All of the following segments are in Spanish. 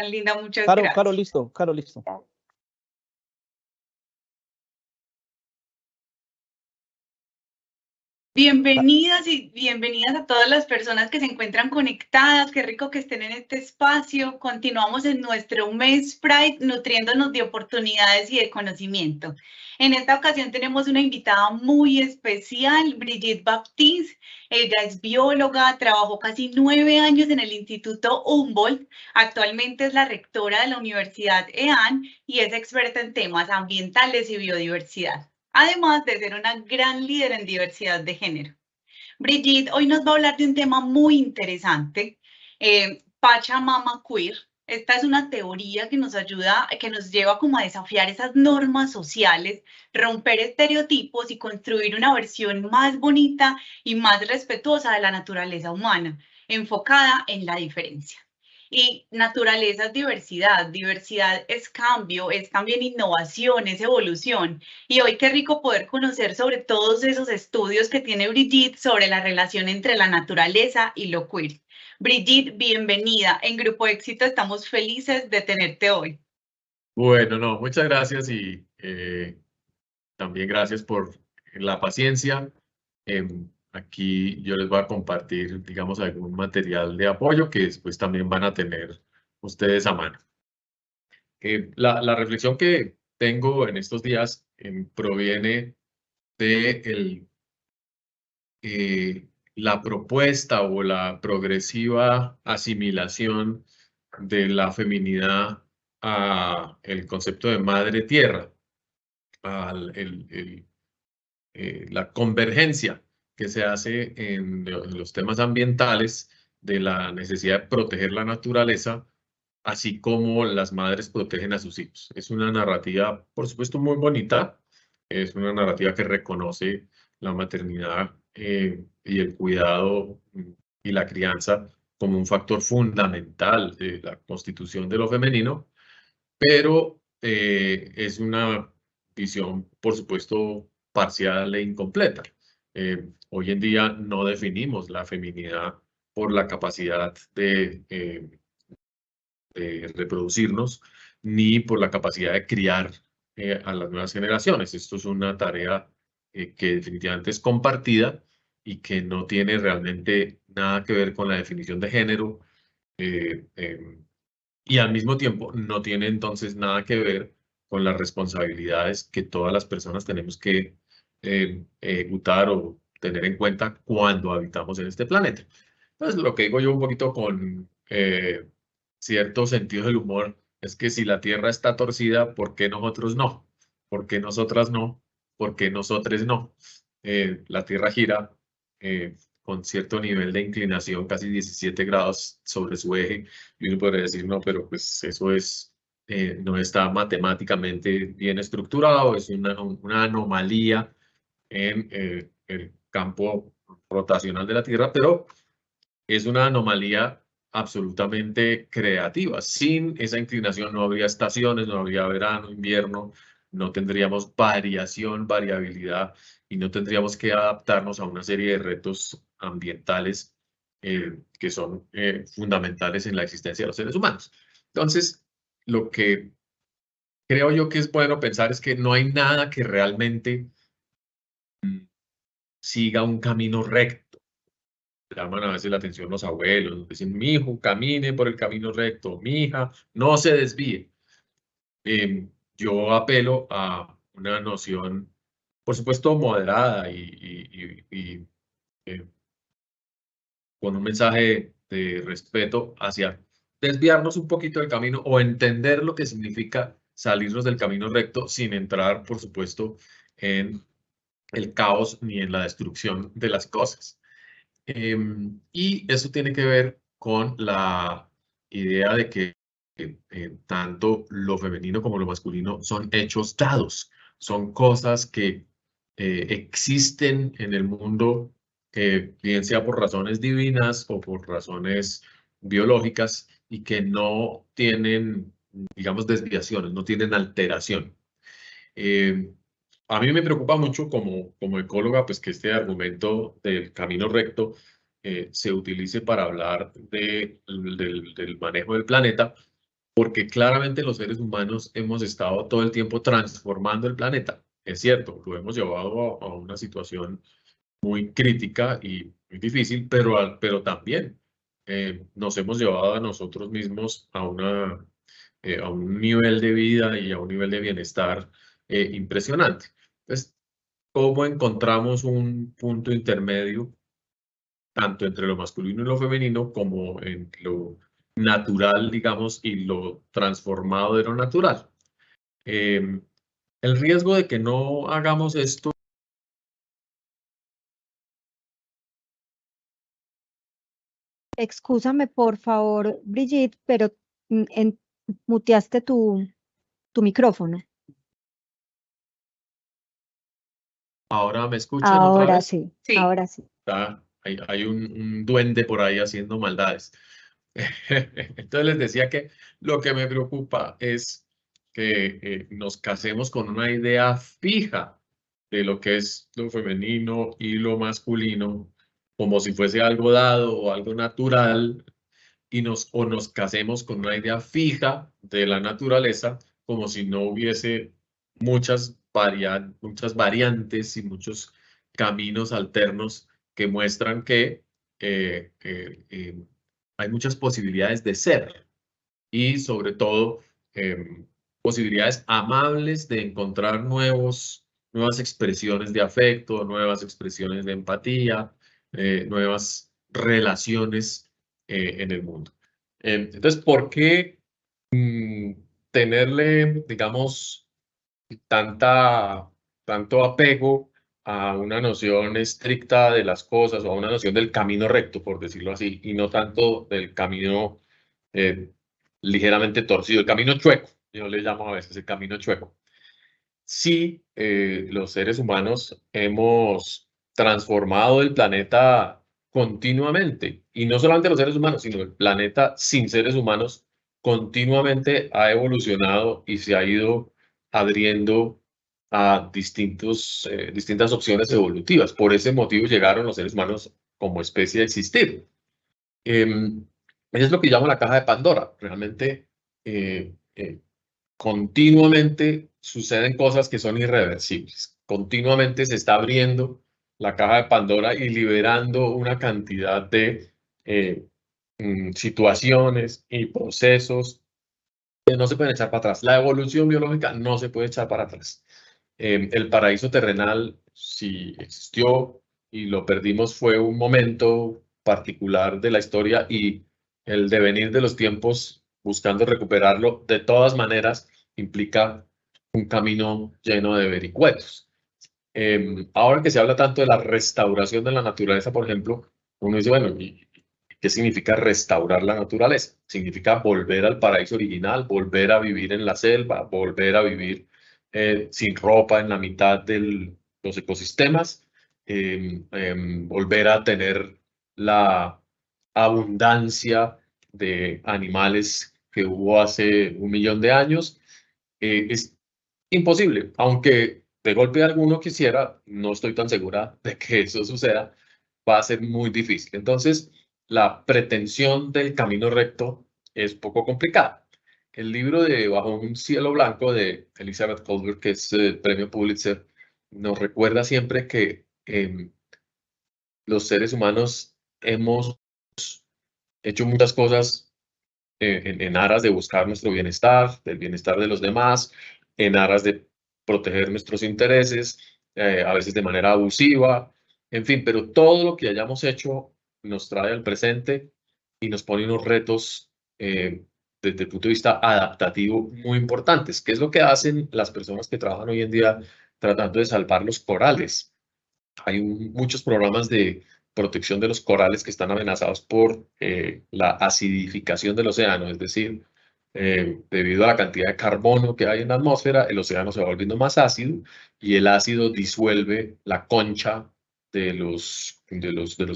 Linda, muchas Caro, gracias. listo, Caro, listo. Bienvenidas y bienvenidas a todas las personas que se encuentran conectadas. Qué rico que estén en este espacio. Continuamos en nuestro mes Pride, nutriéndonos de oportunidades y de conocimiento. En esta ocasión tenemos una invitada muy especial, Brigitte Baptiste. Ella es bióloga, trabajó casi 9 años en el Instituto Humboldt. Actualmente es la rectora de la Universidad EAN y es experta en temas ambientales y biodiversidad, además de ser una gran líder en diversidad de género. Brigitte hoy nos va a hablar de un tema muy interesante, Pachamama Queer. Esta es una teoría que nos ayuda, que nos lleva como a desafiar esas normas sociales, romper estereotipos y construir una versión más bonita y más respetuosa de la naturaleza humana, enfocada en la diferencia. Y naturaleza es diversidad, diversidad es cambio, es también innovación, es evolución. Y hoy qué rico poder conocer sobre todos esos estudios que tiene Brigitte sobre la relación entre la naturaleza y lo queer. Brigitte, bienvenida. En Grupo Éxito estamos felices de tenerte hoy. Bueno, no, muchas gracias y también gracias por la paciencia. Aquí yo les voy a compartir, digamos, algún material de apoyo que después también van a tener ustedes a mano. La reflexión que tengo en estos días proviene de la propuesta o la progresiva asimilación de la feminidad a el concepto de madre tierra, la convergencia que se hace en los temas ambientales de la necesidad de proteger la naturaleza, así como las madres protegen a sus hijos. Es una narrativa, por supuesto, muy bonita. Es una narrativa que reconoce la maternidad y el cuidado y la crianza como un factor fundamental de la constitución de lo femenino, pero es una visión, por supuesto, parcial e incompleta. Hoy en día no definimos la feminidad por la capacidad de reproducirnos, ni por la capacidad de criar a las nuevas generaciones. Esto es una tarea que definitivamente es compartida y que no tiene realmente nada que ver con la definición de género, y al mismo tiempo no tiene entonces nada que ver con las responsabilidades que todas las personas tenemos que ejecutar o tener en cuenta cuando habitamos en este planeta. Entonces, lo que digo yo un poquito con cierto sentido del humor es que si la Tierra está torcida, ¿por qué nosotros no? ¿Por qué nosotras no? ¿Por qué nosotres no? La Tierra gira con cierto nivel de inclinación, casi 17 grados sobre su eje, y uno podría decir, no, pero pues eso es, no está matemáticamente bien estructurado, es una anomalía en el campo rotacional de la Tierra, pero es una anomalía absolutamente creativa. Sin esa inclinación no habría estaciones, no habría verano, invierno, no tendríamos variación, variabilidad y no tendríamos que adaptarnos a una serie de retos ambientales que son fundamentales en la existencia de los seres humanos. Entonces, lo que creo yo que es bueno pensar es que no hay nada que realmente siga un camino recto. Llaman a veces la atención los abuelos, nos dicen, mi hijo, camine por el camino recto, mi hija, no se desvíe. Yo apelo a una noción, por supuesto, moderada y con un mensaje de respeto hacia desviarnos un poquito del camino o entender lo que significa salirnos del camino recto sin entrar, por supuesto, en el caos ni en la destrucción de las cosas. Y eso tiene que ver con la idea de que tanto lo femenino como lo masculino son hechos dados, son cosas que existen en el mundo, bien sea por razones divinas o por razones biológicas, y que no tienen, digamos, desviaciones, no tienen alteración. Eh, a mí me preocupa mucho como ecóloga, pues que este argumento del camino recto se utilice para hablar del manejo del planeta, porque claramente los seres humanos hemos estado todo el tiempo transformando el planeta. Es cierto, lo hemos llevado a una situación muy crítica y muy difícil, pero también nos hemos llevado a nosotros mismos a un nivel de vida y a un nivel de bienestar impresionante. Entonces, ¿cómo encontramos un punto intermedio, tanto entre lo masculino y lo femenino, como en lo natural, digamos, y lo transformado de lo natural? El riesgo de que no hagamos esto. Excúsame, por favor, Brigitte, pero muteaste tu micrófono. Ahora me escuchan otra Ahora vez. sí, Sí. ahora sí. Hay un duende por ahí haciendo maldades. Entonces les decía que lo que me preocupa es que nos casemos con una idea fija de lo que es lo femenino y lo masculino, como si fuese algo dado o algo natural, o nos casemos con una idea fija de la naturaleza, como si no hubiese muchas variantes y muchos caminos alternos que muestran que hay muchas posibilidades de ser y sobre todo posibilidades amables de encontrar nuevas expresiones de afecto, nuevas expresiones de empatía, nuevas relaciones en el mundo. Entonces, ¿por qué tenerle, digamos, tanto apego a una noción estricta de las cosas o a una noción del camino recto, por decirlo así, y no tanto del camino ligeramente torcido, el camino chueco? Yo le llamo a veces el camino chueco. Sí, los seres humanos hemos transformado el planeta continuamente, y no solamente los seres humanos, sino el planeta sin seres humanos continuamente ha evolucionado y se ha ido abriendo a distintas opciones evolutivas. Por ese motivo llegaron los seres humanos como especie a existir. Eso es lo que llamo la caja de Pandora. Realmente, continuamente suceden cosas que son irreversibles. Continuamente se está abriendo la caja de Pandora y liberando una cantidad de situaciones y procesos que no se pueden echar para atrás. La evolución biológica no se puede echar para atrás. El paraíso terrenal, si existió y lo perdimos, fue un momento particular de la historia, y el devenir de los tiempos buscando recuperarlo de todas maneras implica un camino lleno de vericuetos. Ahora que se habla tanto de la restauración de la naturaleza, por ejemplo, uno dice, bueno, ¿y qué significa restaurar la naturaleza? Significa volver al paraíso original, volver a vivir en la selva, volver a vivir sin ropa en la mitad de los ecosistemas, volver a tener la abundancia de animales que hubo hace 1.000.000 de años. Es imposible, aunque de golpe alguno quisiera, no estoy tan segura de que eso suceda, va a ser muy difícil. Entonces, la pretensión del camino recto es poco complicada. El libro de Bajo un cielo blanco de Elizabeth Kolbert, que es el premio Pulitzer, nos recuerda siempre que los seres humanos hemos hecho muchas cosas en aras de buscar nuestro bienestar, del bienestar de los demás, en aras de proteger nuestros intereses, a veces de manera abusiva, en fin, pero todo lo que hayamos hecho nos trae al presente y nos pone unos retos desde el punto de vista adaptativo muy importantes. ¿Qué es lo que hacen las personas que trabajan hoy en día tratando de salvar los corales? Hay muchos programas de protección de los corales que están amenazados por la acidificación del océano, es decir, debido a la cantidad de carbono que hay en la atmósfera, el océano se va volviendo más ácido y el ácido disuelve la concha de los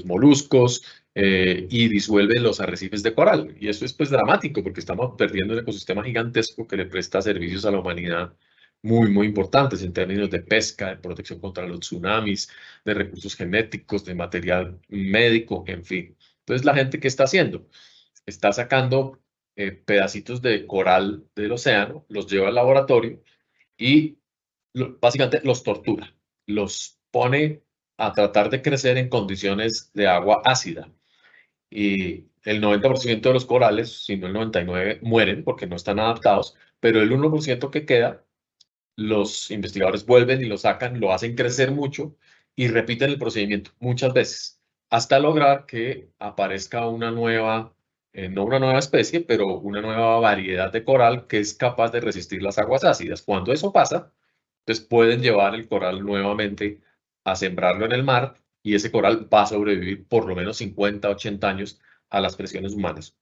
moluscos y disuelve los arrecifes de coral. Y eso es pues dramático porque estamos perdiendo un ecosistema gigantesco que le presta servicios a la humanidad muy, muy importantes en términos de pesca, de protección contra los tsunamis, de recursos genéticos, de material médico, en fin. Entonces, ¿la gente qué está haciendo? Está sacando pedacitos de coral del océano, los lleva al laboratorio y básicamente los tortura, los pone a tratar de crecer en condiciones de agua ácida. Y el 90% de los corales, si no el 99%, mueren porque no están adaptados, pero el 1% que queda, los investigadores vuelven y lo sacan, lo hacen crecer mucho y repiten el procedimiento muchas veces, hasta lograr que aparezca una nueva, no una nueva especie, pero una nueva variedad de coral que es capaz de resistir las aguas ácidas. Cuando eso pasa, entonces pueden llevar el coral nuevamente a sembrarlo en el mar y ese coral va a sobrevivir por lo menos 50, 80 años a las presiones humanas.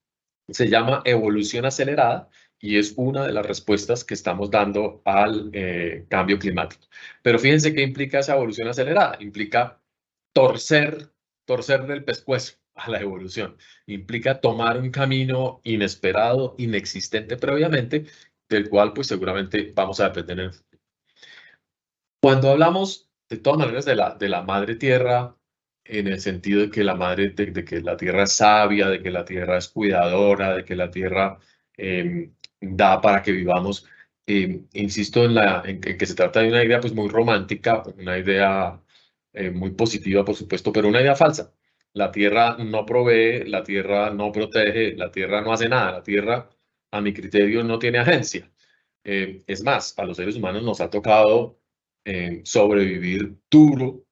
Se llama evolución acelerada y es una de las respuestas que estamos dando al cambio climático. Pero fíjense qué implica esa evolución acelerada. Implica torcer del pescuezo a la evolución. Implica tomar un camino inesperado, inexistente previamente, del cual pues seguramente vamos a depender en el futuro. Cuando hablamos de todas maneras de la madre tierra, en el sentido de que la madre, de que la tierra es sabia, de que la tierra es cuidadora, de que la tierra da para que vivamos, insisto en que se trata de una idea pues muy romántica, una idea muy positiva, por supuesto, pero una idea falsa. La tierra no provee, la tierra no protege, la tierra no hace nada, la tierra, a mi criterio, no tiene agencia. Es más, a los seres humanos nos ha tocado sobrevivir duro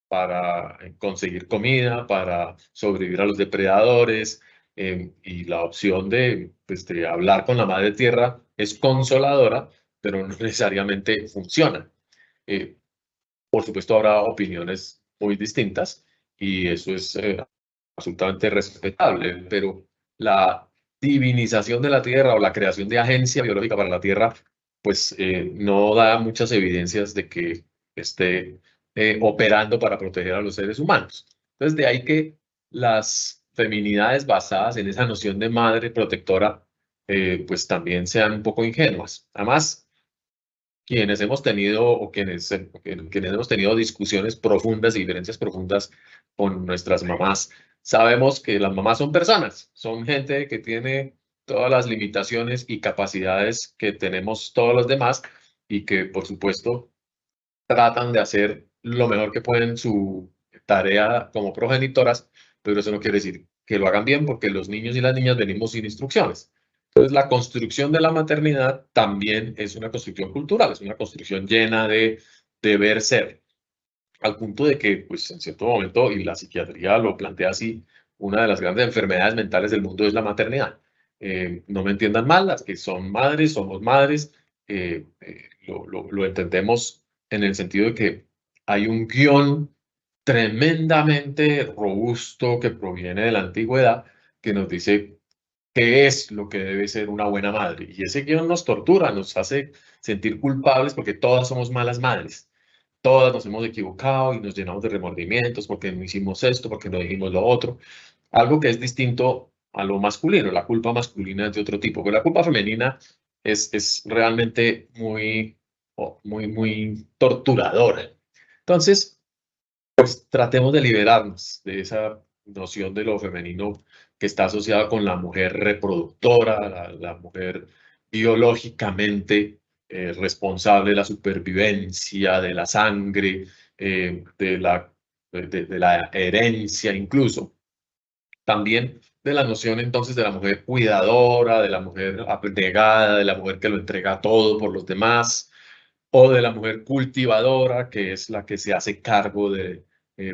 para conseguir comida, para sobrevivir a los depredadores, y la opción pues, de hablar con la madre tierra es consoladora, pero no necesariamente funciona. Por supuesto, habrá opiniones muy distintas y eso es absolutamente respetable, pero la divinización de la tierra o la creación de agencia biológica para la tierra, pues no da muchas evidencias de que esté operando para proteger a los seres humanos. Entonces, de ahí que las feminidades basadas en esa noción de madre protectora, pues también sean un poco ingenuas. Además, quienes hemos tenido o quienes hemos tenido discusiones profundas y diferencias profundas con nuestras mamás, sabemos que las mamás son personas, son gente que tiene todas las limitaciones y capacidades que tenemos todos los demás y que, por supuesto, tratan de hacer lo mejor que pueden su tarea como progenitoras, pero eso no quiere decir que lo hagan bien porque los niños y las niñas venimos sin instrucciones. Entonces, la construcción de la maternidad también es una construcción cultural, es una construcción llena de deber ser, al punto de que, pues, en cierto momento, y la psiquiatría lo plantea así, una de las grandes enfermedades mentales del mundo es la maternidad. No me entiendan mal, las que son madres, somos madres, lo entendemos en el sentido de que hay un guión tremendamente robusto que proviene de la antigüedad que nos dice qué es lo que debe ser una buena madre. Y ese guión nos tortura, nos hace sentir culpables porque todas somos malas madres. Todas nos hemos equivocado y nos llenamos de remordimientos porque no hicimos esto, porque no dijimos lo otro. Algo que es distinto a lo masculino. La culpa masculina es de otro tipo, pero la culpa femenina es realmente muy torturadora. Entonces, pues tratemos de liberarnos de esa noción de lo femenino que está asociada con la mujer reproductora, la mujer biológicamente responsable de la supervivencia, de la sangre, de la herencia incluso. También de la noción entonces de la mujer cuidadora, de la mujer abnegada, de la mujer que lo entrega todo por los demás, o de la mujer cultivadora, que es la que se hace cargo de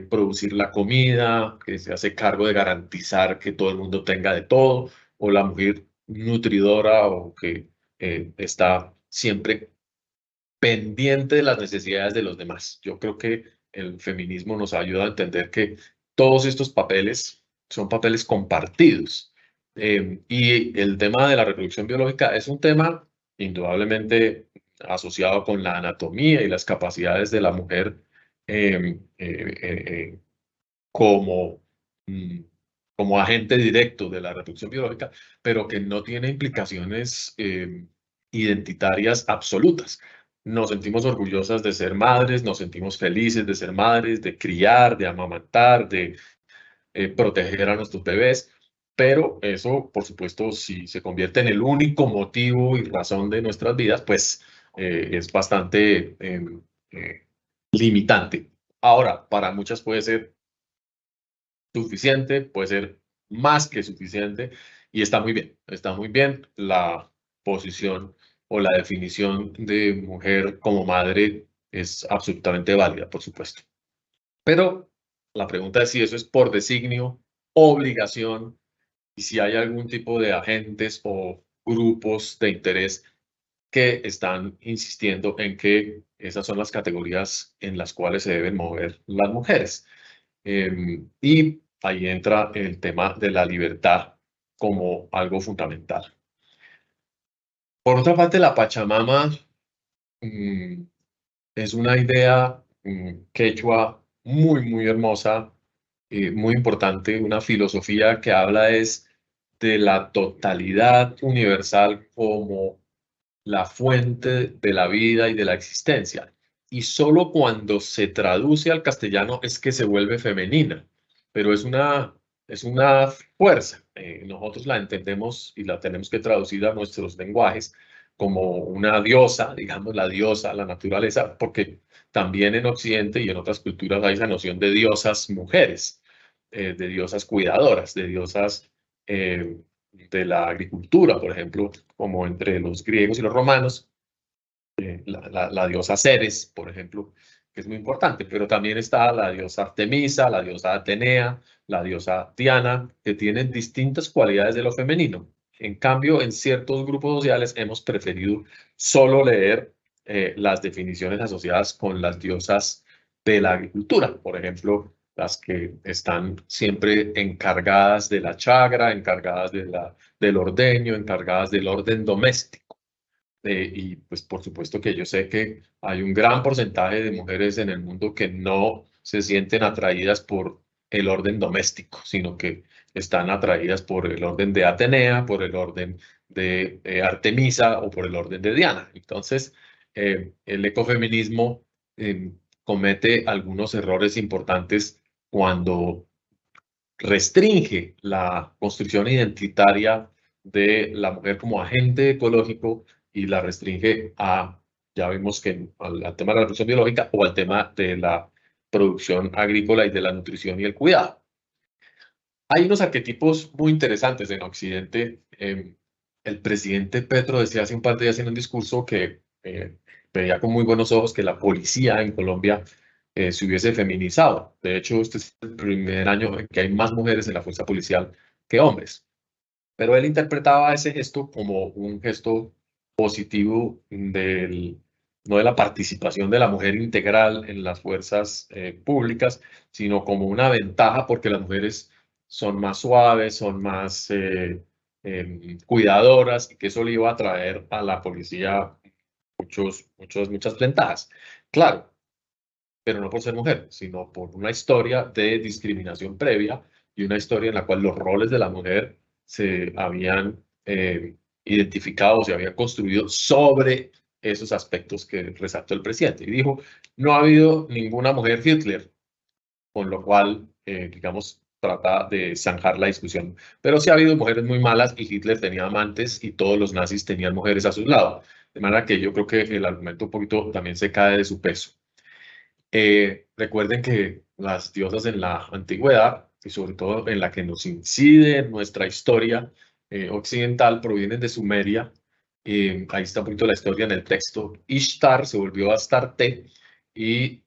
producir la comida, que se hace cargo de garantizar que todo el mundo tenga de todo, o la mujer nutridora o que está siempre pendiente de las necesidades de los demás. Yo creo que el feminismo nos ayuda a entender que todos estos papeles son papeles compartidos. Y el tema de la reproducción biológica es un tema indudablemente asociado con la anatomía y las capacidades de la mujer como, como agente directo de la reproducción biológica, pero que no tiene implicaciones identitarias absolutas. Nos sentimos orgullosas de ser madres, nos sentimos felices de ser madres, de criar, de amamantar, de proteger a nuestros bebés, pero eso, por supuesto, si se convierte en el único motivo y razón de nuestras vidas, pues es bastante limitante. Ahora, para muchas puede ser suficiente, puede ser más que suficiente, y está muy bien la posición o la definición de mujer como madre es absolutamente válida, por supuesto. Pero la pregunta es si eso es por designio, obligación, y si hay algún tipo de agentes o grupos de interés que están insistiendo en que esas son las categorías en las cuales se deben mover las mujeres. Y ahí entra el tema de la libertad como algo fundamental. Por otra parte, la Pachamama es una idea quechua muy hermosa, muy importante, una filosofía que habla es de la totalidad universal como la fuente de la vida y de la existencia. Y solo cuando se traduce al castellano es que se vuelve femenina, pero es una fuerza. Nosotros la entendemos y la tenemos que traducir a nuestros lenguajes como una diosa, digamos la diosa, la naturaleza, porque también en Occidente y en otras culturas hay esa noción de diosas mujeres, de diosas cuidadoras, de diosas de la agricultura, por ejemplo, como entre los griegos y los romanos, la diosa Ceres, por ejemplo, que es muy importante, pero también está la diosa Artemisa, la diosa Atenea, la diosa Diana, que tienen distintas cualidades de lo femenino. En cambio, en ciertos grupos sociales hemos preferido solo leer las definiciones asociadas con las diosas de la agricultura, por ejemplo, las que están siempre encargadas de la chagra, encargadas del ordeño, encargadas del orden doméstico. Y pues por supuesto que yo sé que hay un gran porcentaje de mujeres en el mundo que no se sienten atraídas por el orden doméstico, sino que están atraídas por el orden de Atenea, por el orden de Artemisa o por el orden de Diana. Entonces, el ecofeminismo comete algunos errores importantes cuando restringe la construcción identitaria de la mujer como agente ecológico y la restringe a, ya vimos que al tema de la reproducción biológica o al tema de la producción agrícola y de la nutrición y el cuidado. Hay unos arquetipos muy interesantes en Occidente. El presidente Petro decía hace un par de días en un discurso que veía con muy buenos ojos que la policía en Colombia se hubiese feminizado. De hecho, este es el primer año en que hay más mujeres en la fuerza policial que hombres. Pero él interpretaba ese gesto como un gesto positivo no de la participación de la mujer integral en las fuerzas públicas, sino como una ventaja porque las mujeres son más suaves, son más cuidadoras y que eso le iba a traer a la policía muchas ventajas. Claro, pero no por ser mujer, sino por una historia de discriminación previa y una historia en la cual los roles de la mujer se habían identificado, se habían construido sobre esos aspectos que resaltó el presidente. Y dijo, no ha habido ninguna mujer Hitler, con lo cual, digamos, trata de zanjar la discusión. Pero sí ha habido mujeres muy malas y Hitler tenía amantes y todos los nazis tenían mujeres a su lado. De manera que yo creo que el argumento un poquito también se cae de su peso. Recuerden que las diosas en la antigüedad, y sobre todo en la que nos incide en nuestra historia occidental, provienen de Sumeria. Ahí está un poquito la historia en el texto. Ishtar se volvió Astarte y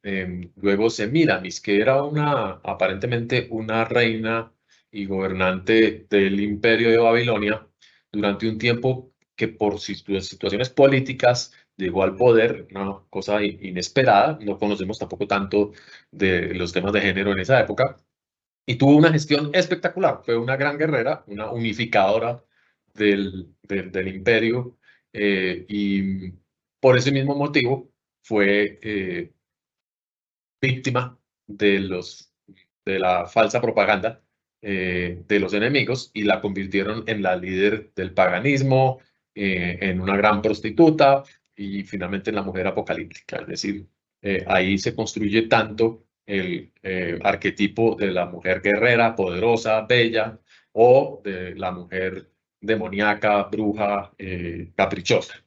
luego Semiramis, que era aparentemente una reina y gobernante del imperio de Babilonia durante un tiempo que por situaciones políticas llegó al poder, una cosa inesperada, no conocemos tampoco tanto de los temas de género en esa época, y tuvo una gestión espectacular, fue una gran guerrera, una unificadora del imperio, y por ese mismo motivo fue víctima de la falsa propaganda de los enemigos y la convirtieron en la líder del paganismo, en una gran prostituta y finalmente en la mujer apocalíptica. Es decir, ahí se construye tanto el arquetipo de la mujer guerrera, poderosa, bella, o de la mujer demoníaca, bruja, caprichosa.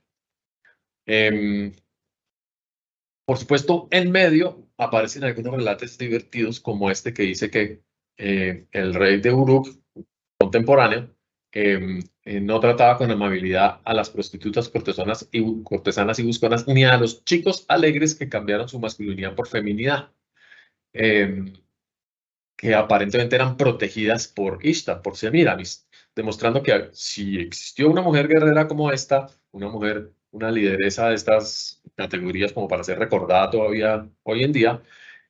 Por supuesto, en medio aparecen algunos relatos divertidos como este que dice que el rey de Uruk contemporáneo no trataba con amabilidad a las prostitutas, cortesanas y busconas, ni a los chicos alegres que cambiaron su masculinidad por feminidad, que aparentemente eran protegidas por Ishtar, por Semiramis, demostrando que si existió una mujer guerrera como esta, una lideresa de estas categorías como para ser recordada todavía hoy en día,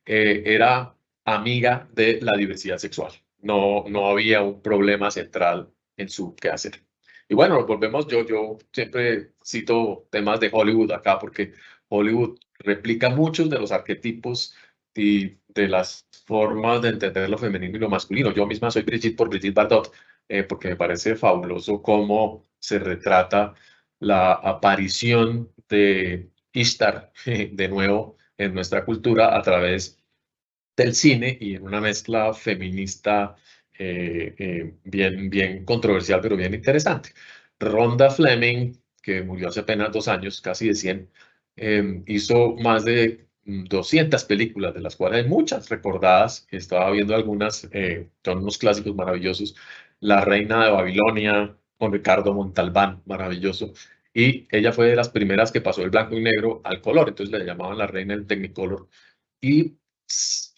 era amiga de la diversidad sexual. No había un problema central en su quehacer. Y bueno, volvemos, yo siempre cito temas de Hollywood acá porque Hollywood replica muchos de los arquetipos y de las formas de entender lo femenino y lo masculino. Yo misma soy Brigitte por Brigitte Bardot, porque me parece fabuloso cómo se retrata la aparición de Ishtar de nuevo en nuestra cultura a través del cine y en una mezcla feminista bien controversial, pero bien interesante. Rhonda Fleming, que murió hace apenas 2 años, casi de 100, hizo más de 200 películas, de las cuales hay muchas recordadas, que estaba viendo algunas, son unos clásicos maravillosos. La Reina de Babilonia, con Ricardo Montalbán, maravilloso. Y ella fue de las primeras que pasó el blanco y negro al color, entonces le llamaban la Reina del Technicolor. Y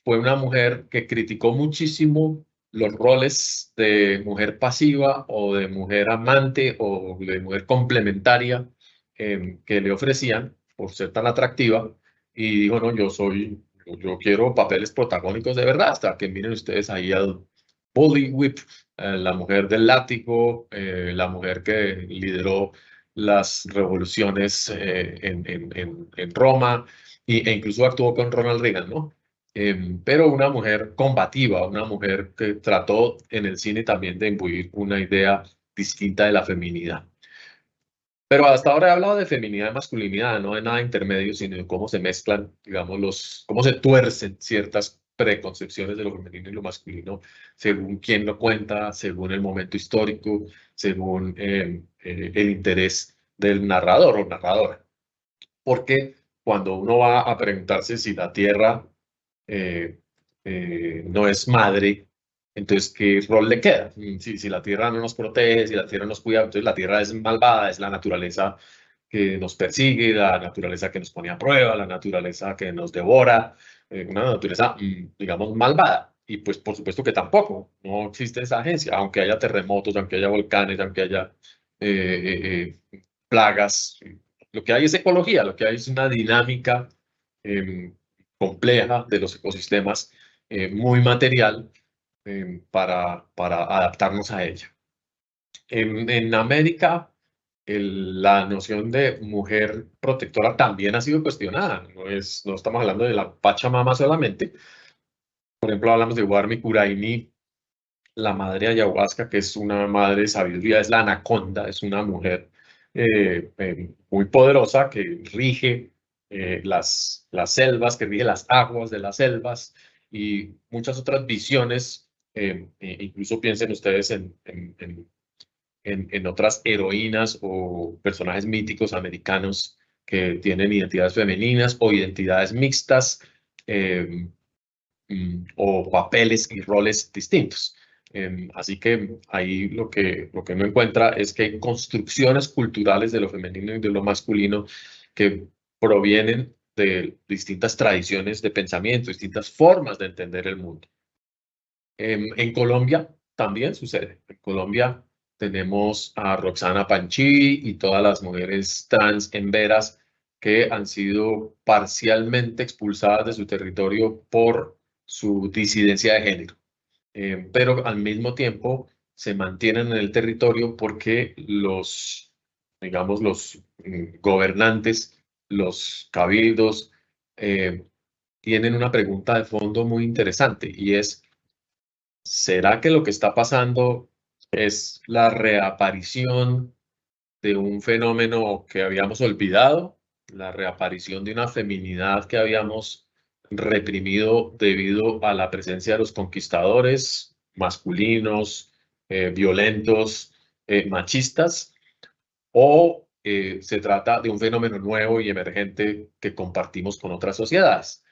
fue una mujer que criticó muchísimo los roles de mujer pasiva o de mujer amante o de mujer complementaria que le ofrecían por ser tan atractiva y dijo, no, yo quiero papeles protagónicos de verdad, hasta que miren ustedes ahí al Bully Whip, la mujer del látigo, la mujer que lideró las revoluciones en Roma e incluso actuó con Ronald Reagan, ¿no? Pero una mujer combativa, una mujer que trató en el cine también de imbuir una idea distinta de la feminidad. Pero hasta ahora he hablado de feminidad y masculinidad, no de nada intermedio, sino de cómo se mezclan, digamos, cómo se tuercen ciertas preconcepciones de lo femenino y lo masculino, según quién lo cuenta, según el momento histórico, según el interés del narrador o narradora. Porque cuando uno va a preguntarse si la Tierra no es madre, entonces, ¿qué rol le queda? Si la Tierra no nos protege, si la Tierra nos cuida, entonces la Tierra es malvada, es la naturaleza que nos persigue, la naturaleza que nos pone a prueba, la naturaleza que nos devora, una naturaleza, digamos, malvada. Y pues por supuesto que tampoco, no existe esa agencia, aunque haya terremotos, aunque haya volcanes, aunque haya plagas. Lo que hay es ecología, lo que hay es una dinámica compleja de los ecosistemas, muy material, para adaptarnos a ella. En América, la noción de mujer protectora también ha sido cuestionada. No estamos hablando de la Pachamama solamente. Por ejemplo, hablamos de Warmi Curaini, la madre ayahuasca, que es una madre de sabiduría, es la anaconda, es una mujer muy poderosa que rige las selvas, que rige las aguas de las selvas y muchas otras visiones. Incluso piensen ustedes en otras heroínas o personajes míticos americanos que tienen identidades femeninas o identidades mixtas o papeles y roles distintos. Así que ahí lo que uno encuentra es que hay construcciones culturales de lo femenino y de lo masculino que provienen de distintas tradiciones de pensamiento, distintas formas de entender el mundo. En Colombia también sucede. En Colombia tenemos a Roxana Panchí y todas las mujeres trans en veras que han sido parcialmente expulsadas de su territorio por su disidencia de género. Pero al mismo tiempo se mantienen en el territorio porque digamos, los gobernantes, los cabildos, tienen una pregunta de fondo muy interesante y es, ¿será que lo que está pasando es la reaparición de un fenómeno que habíamos olvidado, la reaparición de una feminidad que habíamos reprimido debido a la presencia de los conquistadores masculinos, violentos, machistas, o se trata de un fenómeno nuevo y emergente que compartimos con otras sociedades.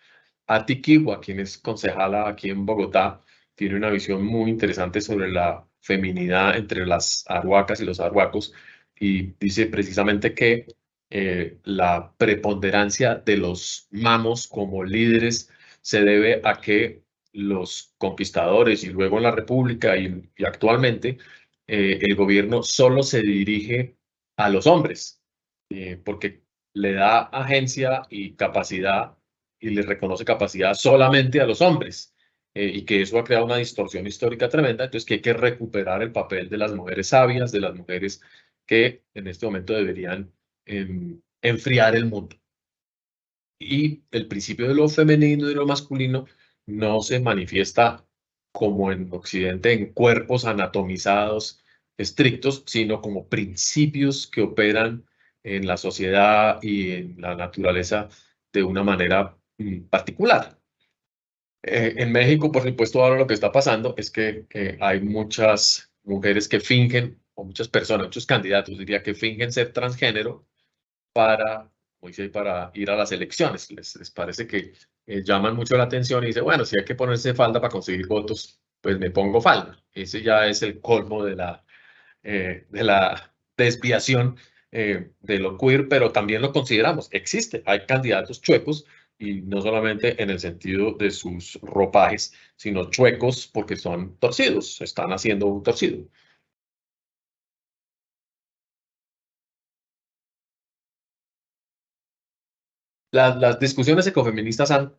Atiquigua, quien es concejala aquí en Bogotá, tiene una visión muy interesante sobre la feminidad entre las arhuacas y los arhuacos y dice precisamente que la preponderancia de los mamos como líderes se debe a que los conquistadores y luego en la República y actualmente el gobierno solo se dirige a los hombres porque le da agencia y capacidad y le reconoce capacidad solamente a los hombres y que eso ha creado una distorsión histórica tremenda, entonces que hay que recuperar el papel de las mujeres sabias, de las mujeres que en este momento deberían enfriar el mundo. Y el principio de lo femenino y de lo masculino no se manifiesta como en Occidente en cuerpos anatomizados estrictos, sino como principios que operan en la sociedad y en la naturaleza de una manera particular. En México, por supuesto, ahora lo que está pasando es que hay muchas mujeres que fingen, o muchas personas, muchos candidatos, diría, que fingen ser transgénero para, como dice, para ir a las elecciones. Les parece que llaman mucho la atención y dice, bueno, si hay que ponerse falda para conseguir votos, pues me pongo falda. Ese ya es el colmo de la desviación de lo queer, pero también lo consideramos. Existe, hay candidatos chuecos y no solamente en el sentido de sus ropajes, sino chuecos porque son torcidos, están haciendo un torcido. Las discusiones ecofeministas han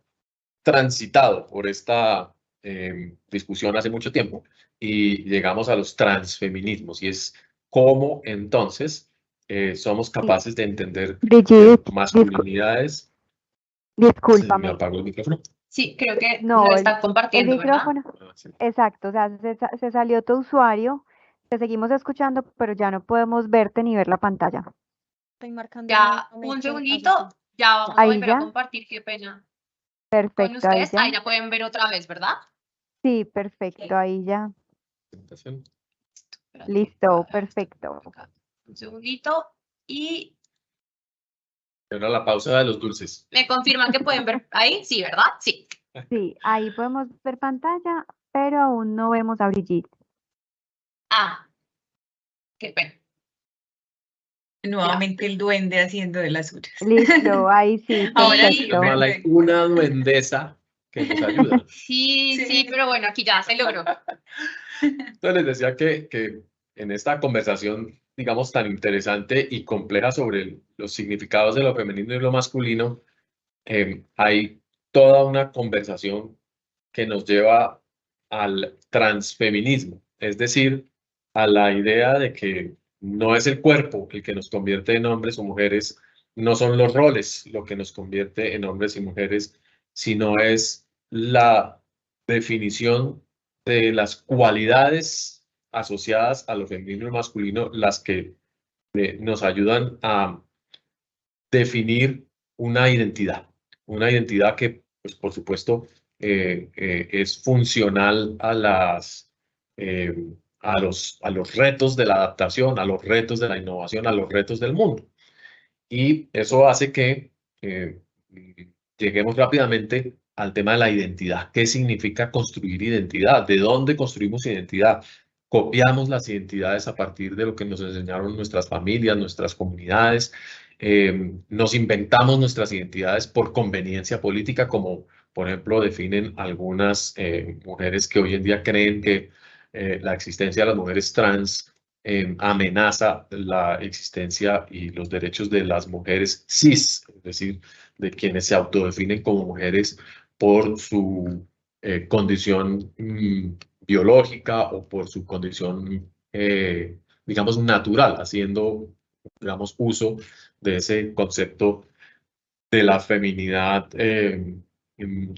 transitado por esta discusión hace mucho tiempo y llegamos a los transfeminismos y es cómo entonces somos capaces de entender Brigitte, masculinidades. Se me discúlpame. apagó el micrófono. Sí, creo que No, lo está el compartiendo, ¿verdad? micrófono. Ah, sí. Exacto, o sea, se salió tu usuario, te seguimos escuchando, pero ya no podemos verte ni ver la pantalla. Estoy marcando Ya, un nuevamente, segundito, así que- ya vamos a Ahí volver a ya. compartir, qué pena. Con Perfecto, ahí ustedes, ya. ahí la pueden ver otra vez, ¿verdad? Sí, perfecto, ahí ya. Presentación. Espérate, Listo, acá, perfecto. acá. Un segundito y Era la pausa de los dulces. me confirman que pueden ver ahí, sí, ¿verdad? Sí. Sí, ahí podemos ver pantalla, pero aún no vemos a Brigitte. Ah, qué pena. Nuevamente el duende haciendo de las suyas. Listo, ahí sí, Ahora sí, perfecto. Normal, hay perfecto. una duendesa que nos ayuda. Sí, Sí. sí, pero bueno, aquí ya se logró. Entonces les decía que en esta conversación, digamos, tan interesante y compleja sobre los significados de lo femenino y lo masculino, hay toda una conversación que nos lleva al transfeminismo, es decir, a la idea de que no es el cuerpo el que nos convierte en hombres o mujeres, no son los roles lo que nos convierte en hombres y mujeres, sino es la definición de las cualidades asociadas a lo femenino y masculino las que nos ayudan a definir una identidad que, pues, por supuesto, es funcional a los retos de la adaptación, a los retos de la innovación, a los retos del mundo. Y eso hace que lleguemos rápidamente al tema de la identidad. ¿Qué significa construir identidad? ¿De dónde construimos identidad? Copiamos las identidades a partir de lo que nos enseñaron nuestras familias, nuestras comunidades. Nos inventamos nuestras identidades por conveniencia política, como por ejemplo definen algunas mujeres que hoy en día creen que la existencia de las mujeres trans amenaza la existencia y los derechos de las mujeres cis, es decir, de quienes se autodefinen como mujeres por su condición biológica o por su condición, digamos, natural, haciendo, digamos, uso de ese concepto de la feminidad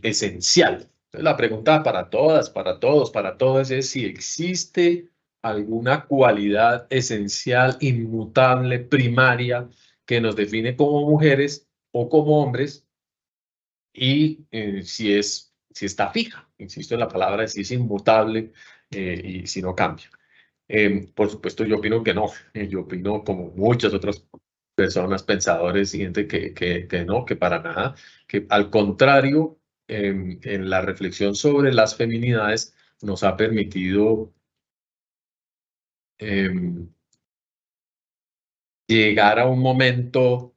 esencial. Entonces, la pregunta para todas, para todos, para todas es si existe alguna cualidad esencial, inmutable, primaria, que nos define como mujeres o como hombres y si está fija, insisto en la palabra, si es inmutable y si no cambia. Por supuesto, yo opino que no. Yo opino como muchas otras personas, pensadores y gente que no, que para nada, que al contrario, en la reflexión sobre las feminidades nos ha permitido llegar a un momento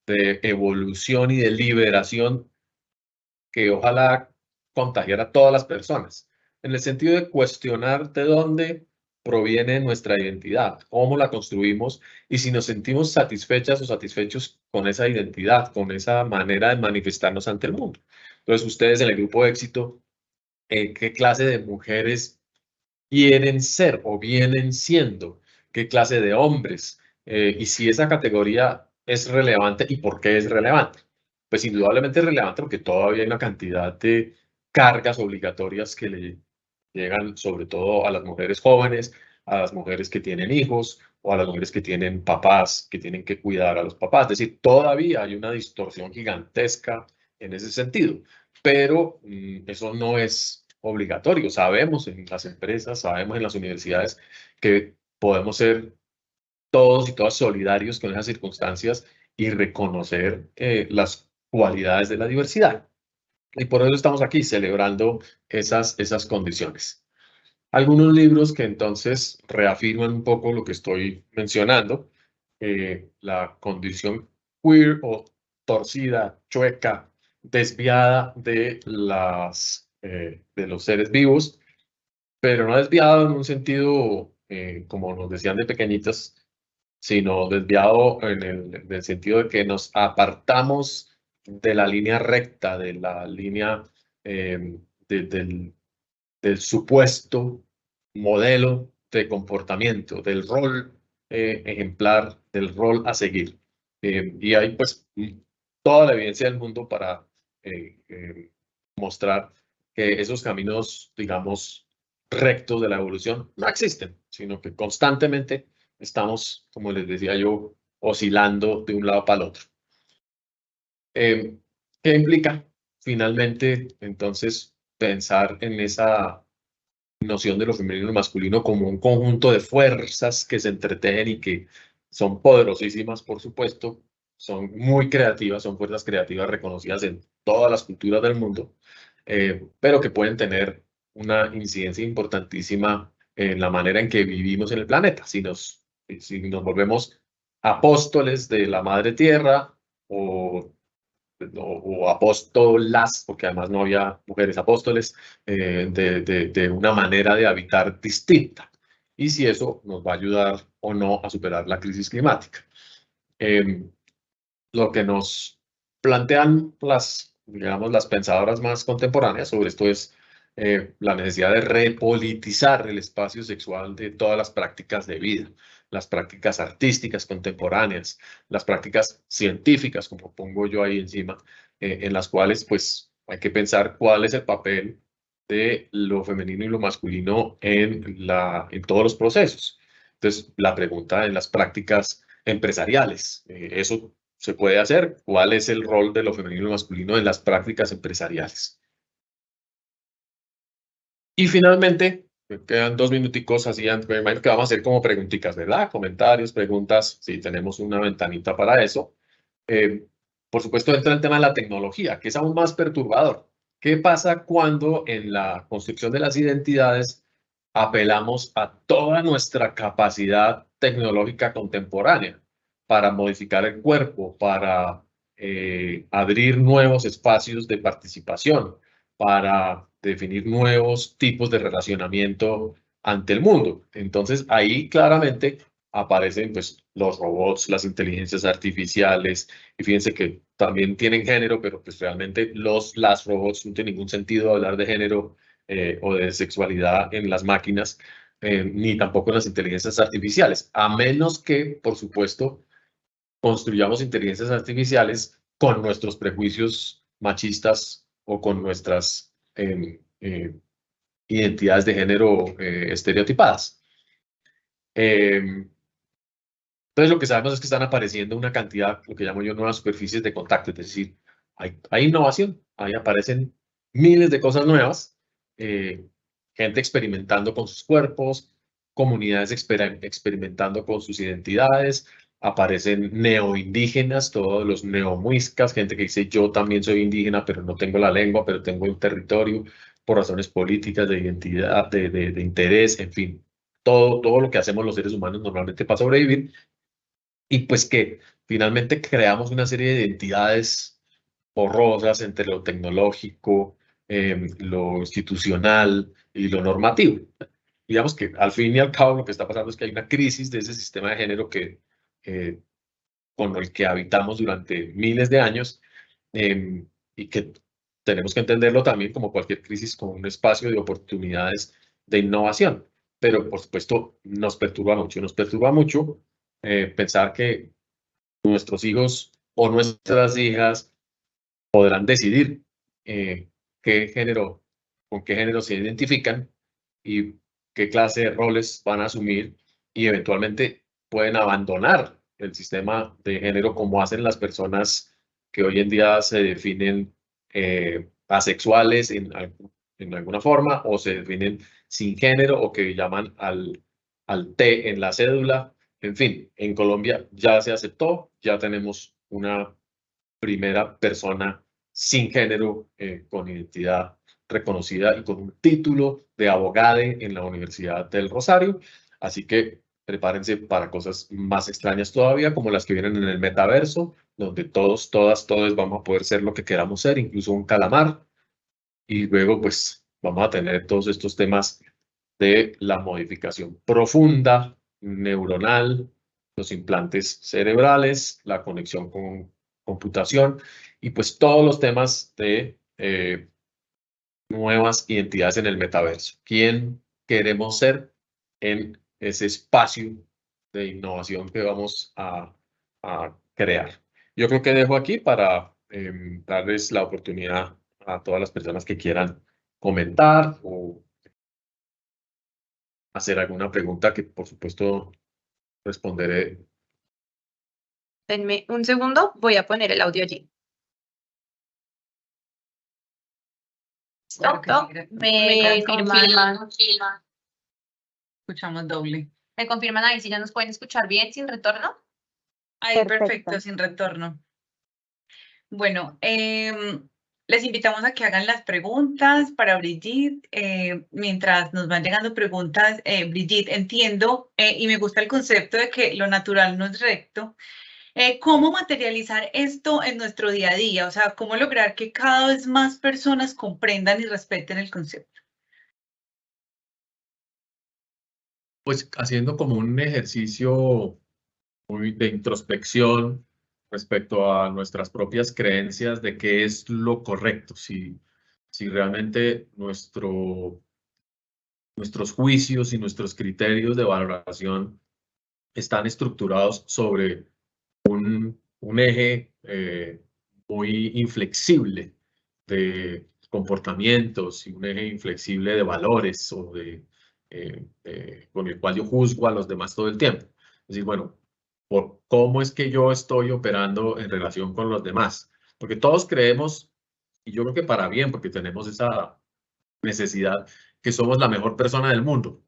de evolución y de liberación que ojalá contagiara a todas las personas, en el sentido de cuestionar de dónde proviene nuestra identidad, cómo la construimos y si nos sentimos satisfechas o satisfechos con esa identidad, con esa manera de manifestarnos ante el mundo. Entonces, ustedes en el grupo de éxito, ¿qué clase de mujeres quieren ser o vienen siendo? ¿Qué clase de hombres? Y si esa categoría es relevante y por qué es relevante. Pues indudablemente es relevante porque todavía hay una cantidad de cargas obligatorias que le llegan sobre todo a las mujeres jóvenes, a las mujeres que tienen hijos o a las mujeres que tienen papás, que tienen que cuidar a los papás. Es decir, todavía hay una distorsión gigantesca en ese sentido, pero eso no es obligatorio. Sabemos en las empresas, sabemos en las universidades que podemos ser todos y todas solidarios con esas circunstancias y reconocer las cualidades de la diversidad. Y por eso estamos aquí celebrando esas condiciones. Algunos libros que entonces reafirman un poco lo que estoy mencionando, la condición queer o torcida, chueca, desviada de los seres vivos, pero no desviado en un sentido como nos decían de pequeñitas, sino desviado en el sentido de que nos apartamos de la línea recta, de la línea del supuesto modelo de comportamiento, del rol ejemplar, del rol a seguir. Y hay pues toda la evidencia del mundo para mostrar que esos caminos, digamos, rectos de la evolución no existen, sino que constantemente estamos, como les decía yo, oscilando de un lado para el otro. ¿Qué implica finalmente entonces pensar en esa noción de lo femenino y lo masculino como un conjunto de fuerzas que se entretejen y que son poderosísimas, por supuesto, son muy creativas, son fuerzas creativas reconocidas en todas las culturas del mundo, pero que pueden tener una incidencia importantísima en la manera en que vivimos en el planeta? Si nos volvemos apóstoles de la madre tierra o apóstolas, porque además no había mujeres apóstoles, de una manera de habitar distinta. Y si eso nos va a ayudar o no a superar la crisis climática. Lo que nos plantean digamos, las pensadoras más contemporáneas sobre esto es la necesidad de repolitizar el espacio sexual de todas las prácticas de vida, las prácticas artísticas contemporáneas, las prácticas científicas, como pongo yo ahí encima, en las cuales pues hay que pensar cuál es el papel de lo femenino y lo masculino en todos los procesos. Entonces, la pregunta en las prácticas empresariales, eso se puede hacer. ¿Cuál es el rol de lo femenino y lo masculino en las prácticas empresariales? Y finalmente, me quedan 2 minuticos así, me imagino que vamos a hacer como preguntitas, ¿verdad? Comentarios, preguntas, si tenemos una ventanita para eso. Por supuesto, entra el tema de la tecnología, que es aún más perturbador. ¿Qué pasa cuando en la construcción de las identidades apelamos a toda nuestra capacidad tecnológica contemporánea para modificar el cuerpo, para abrir nuevos espacios de participación, para definir nuevos tipos de relacionamiento ante el mundo? Entonces, ahí claramente aparecen pues, los robots, las inteligencias artificiales, y fíjense que también tienen género, pero pues realmente las robots no tiene ningún sentido hablar de género o de sexualidad en las máquinas, ni tampoco en las inteligencias artificiales, a menos que, por supuesto, construyamos inteligencias artificiales con nuestros prejuicios machistas o con nuestras identidades de género estereotipadas. Entonces, lo que sabemos es que están apareciendo una cantidad, lo que llamo yo, nuevas superficies de contacto, es decir, hay innovación, ahí aparecen miles de cosas nuevas, gente experimentando con sus cuerpos, comunidades experimentando con sus identidades, aparecen neoindígenas, todos los neomuiscas, gente que dice yo también soy indígena, pero no tengo la lengua, pero tengo un territorio por razones políticas, de identidad, de interés, en fin, todo lo que hacemos los seres humanos normalmente para sobrevivir, y pues que finalmente creamos una serie de identidades borrosas entre lo tecnológico, lo institucional y lo normativo. Digamos que al fin y al cabo lo que está pasando es que hay una crisis de ese sistema de género con el que habitamos durante miles de años, y que tenemos que entenderlo también como cualquier crisis, como un espacio de oportunidades de innovación. Pero por supuesto nos perturba mucho pensar que nuestros hijos o nuestras hijas podrán decidir con qué género se identifican y qué clase de roles van a asumir, y eventualmente pueden abandonar el sistema de género como hacen las personas que hoy en día se definen asexuales en alguna forma, o se definen sin género, o que llaman al T en la cédula. En fin, en Colombia ya se aceptó, ya tenemos una primera persona sin género, con identidad reconocida y con un título de abogade en la Universidad del Rosario. Así que prepárense para cosas más extrañas todavía, como las que vienen en el metaverso, donde todos, todas, todos vamos a poder ser lo que queramos ser, incluso un calamar. Y luego, pues, vamos a tener todos estos temas de la modificación profunda, neuronal, los implantes cerebrales, la conexión con computación, y pues todos los temas de nuevas identidades en el metaverso. ¿Quién queremos ser en ese espacio de innovación que vamos a crear? Yo creo que dejo aquí para darles la oportunidad a todas las personas que quieran comentar o hacer alguna pregunta, que por supuesto responderé. Denme un segundo, voy a poner el audio allí. Claro que Stop. sí, Me confirman. Escuchamos doble. Me confirman ahí si ya nos pueden escuchar bien sin retorno. Ahí, Perfecto. perfecto, sin retorno. Bueno, les invitamos a que hagan las preguntas para Brigitte. Mientras nos van llegando preguntas, Brigitte, entiendo y me gusta el concepto de que lo natural no es recto. ¿Cómo materializar esto en nuestro día a día? O sea, ¿cómo lograr que cada vez más personas comprendan y respeten el concepto? Pues haciendo como un ejercicio muy de introspección respecto a nuestras propias creencias de qué es lo correcto, si realmente nuestros juicios y nuestros criterios de valoración están estructurados sobre un eje muy inflexible de comportamientos y un eje inflexible de valores, o con el cual yo juzgo a los demás todo el tiempo. Es decir, bueno, por cómo es que yo estoy operando en relación con los demás. Porque todos creemos, y yo creo que para bien, porque tenemos esa necesidad, que somos la mejor persona del mundo,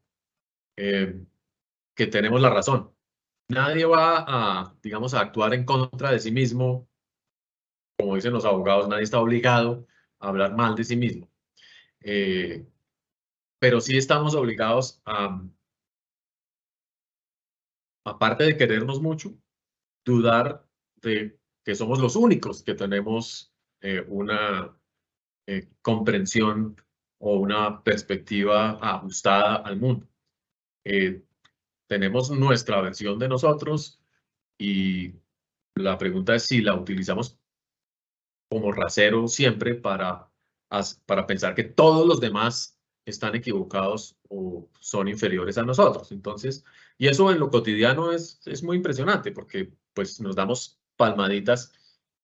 que tenemos la razón. Nadie va digamos, a actuar en contra de sí mismo. Como dicen los abogados, nadie está obligado a hablar mal de sí mismo. Pero sí estamos obligados aparte de querernos mucho, dudar de que somos los únicos que tenemos una comprensión o una perspectiva ajustada al mundo. Tenemos nuestra versión de nosotros, y la pregunta es si la utilizamos como rasero siempre para pensar que todos los demás están equivocados o son inferiores a nosotros. Entonces, y eso en lo cotidiano es muy impresionante, porque pues nos damos palmaditas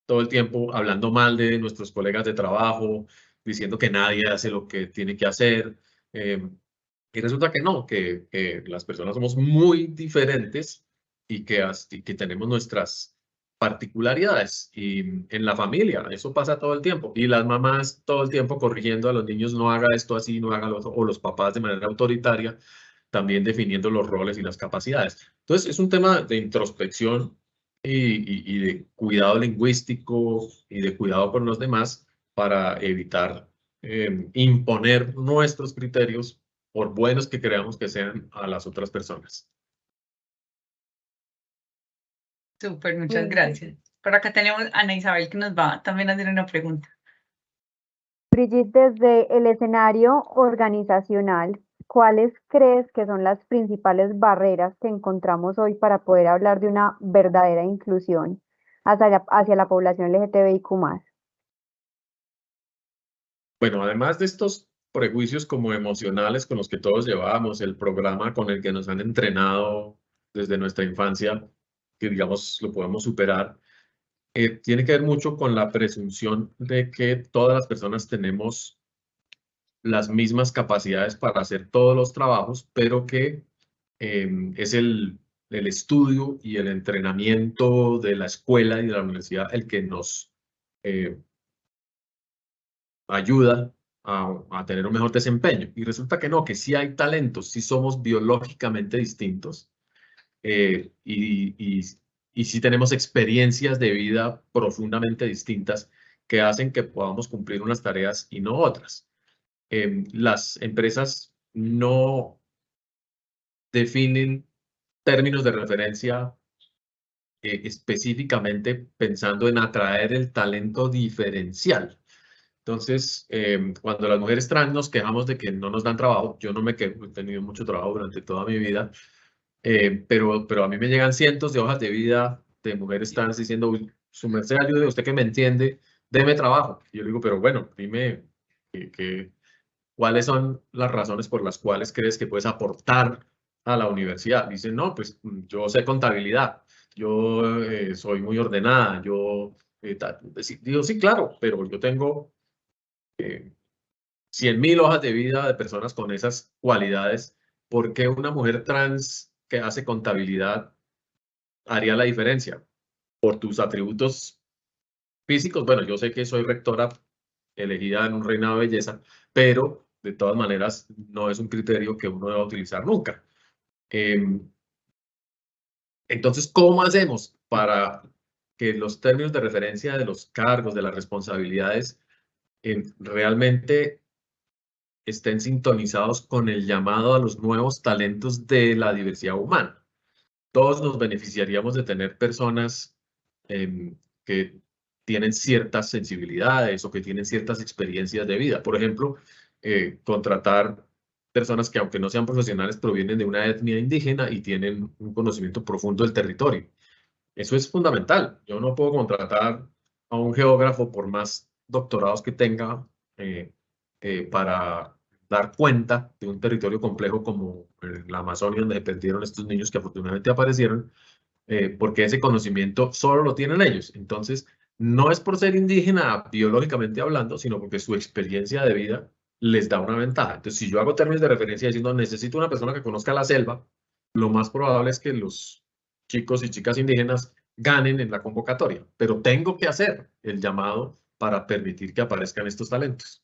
todo el tiempo hablando mal de nuestros colegas de trabajo, diciendo que nadie hace lo que tiene que hacer. Y resulta que no, que las personas somos muy diferentes, y que tenemos nuestras particularidades. Y en la familia eso pasa todo el tiempo, y las mamás todo el tiempo corrigiendo a los niños: no haga esto así, no haga lo otro, o los papás de manera autoritaria también definiendo los roles y las capacidades. Entonces, es un tema de introspección y de cuidado lingüístico y de cuidado con los demás para evitar imponer nuestros criterios, por buenos que creamos que sean, a las otras personas. Súper, muchas gracias. Por acá tenemos a Ana Isabel que nos va también a hacer una pregunta. Brigitte, desde el escenario organizacional, ¿cuáles crees que son las principales barreras que encontramos hoy para poder hablar de una verdadera inclusión hacia la población LGTBIQ+? Bueno, además de estos prejuicios como emocionales con los que todos llevábamos, el programa con el que nos han entrenado desde nuestra infancia, que digamos lo podemos superar, tiene que ver mucho con la presunción de que todas las personas tenemos las mismas capacidades para hacer todos los trabajos, pero que es el estudio y el entrenamiento de la escuela y de la universidad el que nos ayuda a tener un mejor desempeño. Y resulta que no, que sí hay talentos, sí somos biológicamente distintos y sí tenemos experiencias de vida profundamente distintas que hacen que podamos cumplir unas tareas y no otras. Las empresas no definen términos de referencia específicamente pensando en atraer el talento diferencial. Entonces, cuando las mujeres trans nos quejamos de que no nos dan trabajo, yo no me quejo, he tenido mucho trabajo durante toda mi vida, pero a mí me llegan cientos de hojas de vida de mujeres trans diciendo, su merced, ayude, usted que me entiende, deme trabajo. Y yo digo, pero bueno, dime cuáles son las razones por las cuales crees que puedes aportar a la universidad. Dicen, no, pues yo sé contabilidad, yo soy muy ordenada, yo digo, sí, claro, pero yo tengo 100.000 hojas de vida de personas con esas cualidades. ¿Por qué una mujer trans que hace contabilidad haría la diferencia? Por tus atributos físicos. Bueno, yo sé que soy rectora elegida en un reinado de belleza, pero de todas maneras no es un criterio que uno deba utilizar nunca. Entonces, ¿cómo hacemos para que los términos de referencia de los cargos, de las responsabilidades, realmente estén sintonizados con el llamado a los nuevos talentos de la diversidad humana? Todos nos beneficiaríamos de tener personas que tienen ciertas sensibilidades o que tienen ciertas experiencias de vida. Por ejemplo, contratar personas que, aunque no sean profesionales, provienen de una etnia indígena y tienen un conocimiento profundo del territorio. Eso es fundamental. Yo no puedo contratar a un geógrafo, por más doctorados que tenga, para dar cuenta de un territorio complejo como la Amazonia, donde se perdieron estos niños que afortunadamente aparecieron, porque ese conocimiento solo lo tienen ellos. Entonces, no es por ser indígena biológicamente hablando, sino porque su experiencia de vida les da una ventaja. Entonces, si yo hago términos de referencia diciendo necesito una persona que conozca la selva, lo más probable es que los chicos y chicas indígenas ganen en la convocatoria, pero tengo que hacer el llamado para permitir que aparezcan estos talentos.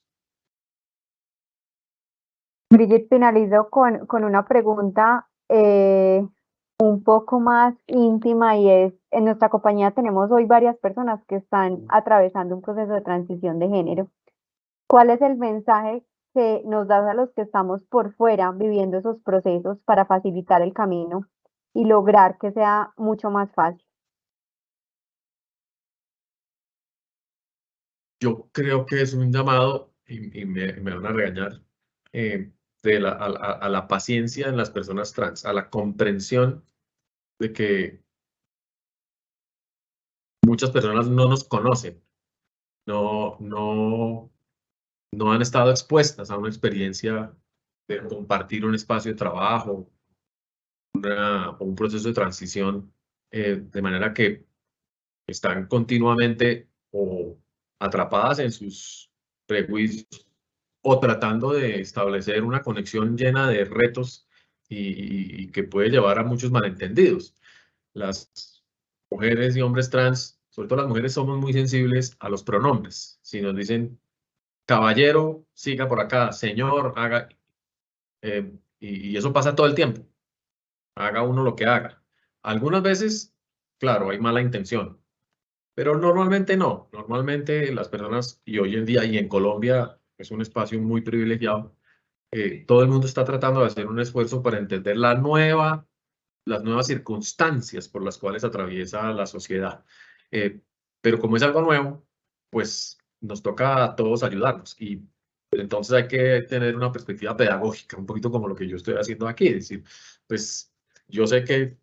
Brigitte, finalizo con una pregunta un poco más íntima y es, en nuestra compañía tenemos hoy varias personas que están atravesando un proceso de transición de género. ¿Cuál es el mensaje que nos das a los que estamos por fuera viviendo esos procesos para facilitar el camino y lograr que sea mucho más fácil? Yo creo que es un llamado, y me van a regañar, a la paciencia en las personas trans, a la comprensión de que muchas personas no nos conocen, no han estado expuestas a una experiencia de compartir un espacio de trabajo, o un proceso de transición, de manera que están continuamente o atrapadas en sus prejuicios o tratando de establecer una conexión llena de retos y que puede llevar a muchos malentendidos. Las mujeres y hombres trans, sobre todo las mujeres, somos muy sensibles a los pronombres. Si nos dicen caballero, siga por acá, señor, haga... Y eso pasa todo el tiempo, haga uno lo que haga. Algunas veces, claro, hay mala intención, pero normalmente no. Normalmente las personas, y hoy en día, y en Colombia, es un espacio muy privilegiado, todo el mundo está tratando de hacer un esfuerzo para entender las nuevas circunstancias por las cuales atraviesa la sociedad. Pero como es algo nuevo, pues nos toca a todos ayudarnos. Y entonces hay que tener una perspectiva pedagógica, un poquito como lo que yo estoy haciendo aquí. Es decir, pues yo sé que